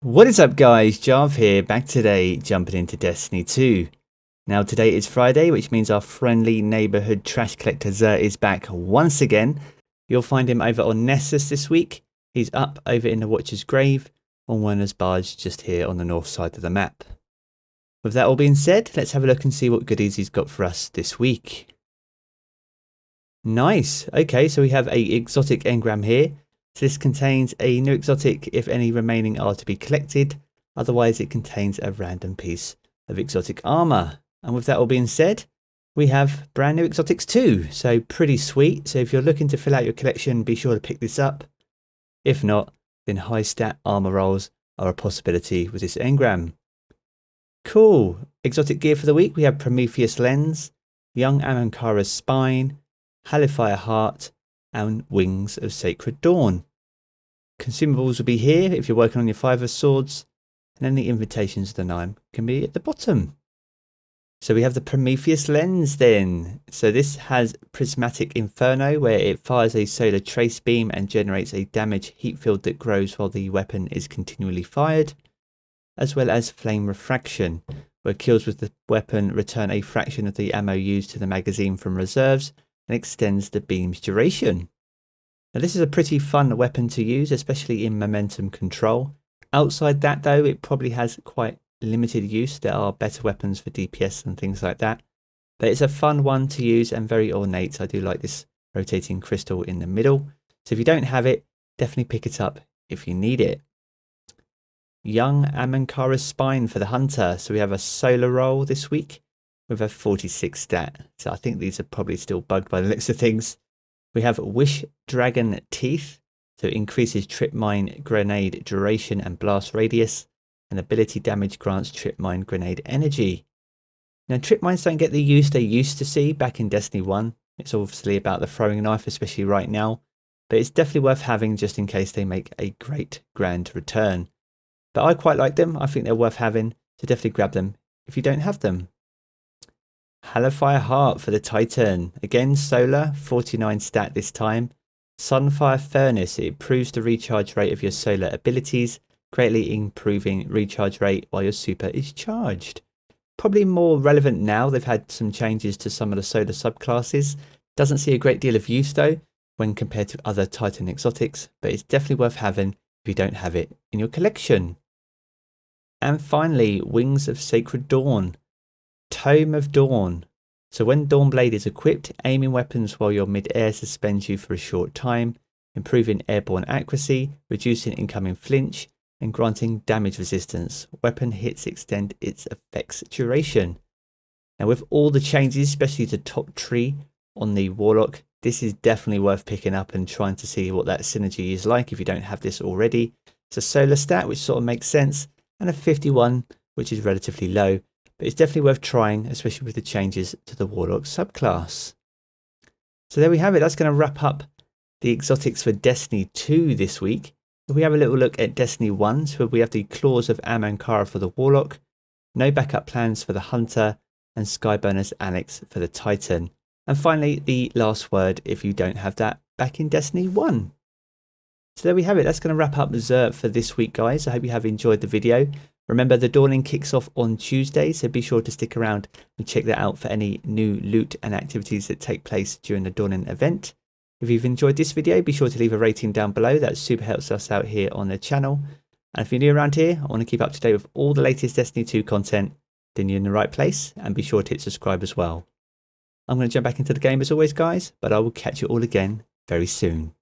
What is up guys, Jarv here, back today jumping into Destiny 2. Now today is Friday, which means our friendly neighbourhood trash collector XUR is back once again. You'll find him over on Nessus this week. He's up over in the Watcher's Grave on Werner's Barge just here on the north side of the map. With that all being said, let's have a look and see what goodies he's got for us this week. Nice, okay, so we have a exotic engram here. So this contains a new exotic if any remaining are to be collected, otherwise it contains a random piece of exotic armor. And with that all being said, we have brand new exotics too, so pretty sweet. So if you're looking to fill out your collection, be sure to pick this up. If not, then high stat armor rolls are a possibility with this engram. Cool. Exotic gear for the week, we have Prometheus Lens, Young Amankara's Spine, Hellfire Heart, and Wings of Sacred Dawn. Consumables will be here if you're working on your 5 swords, and then the invitations of the 9 can be at the bottom. So we have the Prometheus Lens then. So this has Prismatic Inferno, where it fires a solar trace beam and generates a damage heat field that grows while the weapon is continually fired, as well as Flame Refraction, where kills with the weapon return a fraction of the ammo used to the magazine from reserves and extends the beam's duration. Now this is a pretty fun weapon to use, especially in momentum control. Outside that though, it probably has quite limited use. There are better weapons for DPS and things like that. But it's a fun one to use and very ornate. I do like this rotating crystal in the middle. So if you don't have it, definitely pick it up if you need it. Young Amankara's Spine for the Hunter. So we have a solar roll this week with a 46 stat. So I think these are probably still bugged by the looks of things. We have Wish Dragon Teeth, so it increases trip mine grenade duration and blast radius, and ability damage grants trip mine grenade energy. Now trip mines don't get the use they used to see back in Destiny 1. It's obviously about the throwing knife, especially right now, but it's definitely worth having just in case they make a great grand return. But I quite like them, I think they're worth having, so definitely grab them if you don't have them. Hellfire Heart for the Titan. Again, solar, 49 stat this time. Sunfire Furnace. It improves the recharge rate of your solar abilities, greatly improving recharge rate while your super is charged. Probably more relevant now. They've had some changes to some of the solar subclasses. Doesn't see a great deal of use though when compared to other Titan exotics, but it's definitely worth having if you don't have it in your collection. And finally, Wings of Sacred Dawn. Tome of Dawn. So when Dawnblade is equipped, aiming weapons while you're mid-air suspends you for a short time, improving airborne accuracy, reducing incoming flinch, and granting damage resistance. Weapon hits extend its effect's duration. Now with all the changes, especially to top tree on the Warlock, this is definitely worth picking up and trying to see what that synergy is like if you don't have this already. It's a solar stat, which sort of makes sense, and a 51, which is relatively low. But it's definitely worth trying, especially with the changes to the Warlock subclass. So there we have it. That's going to wrap up the exotics for Destiny 2 this week. If we have a little look at Destiny 1, so we have the Claws of Amankara for the Warlock, no backup plans for the Hunter, and Skyburner's Annex for the Titan. And finally, the last word if you don't have that back in Destiny 1. So there we have it. That's going to wrap up XUR for this week, guys. I hope you have enjoyed the video. Remember, the Dawning kicks off on Tuesday, so be sure to stick around and check that out for any new loot and activities that take place during the Dawning event. If you've enjoyed this video, be sure to leave a rating down below. That super helps us out here on the channel. And if you're new around here, I want to keep up to date with all the latest Destiny 2 content, then you're in the right place, and be sure to hit subscribe as well. I'm going to jump back into the game as always, guys, but I will catch you all again very soon.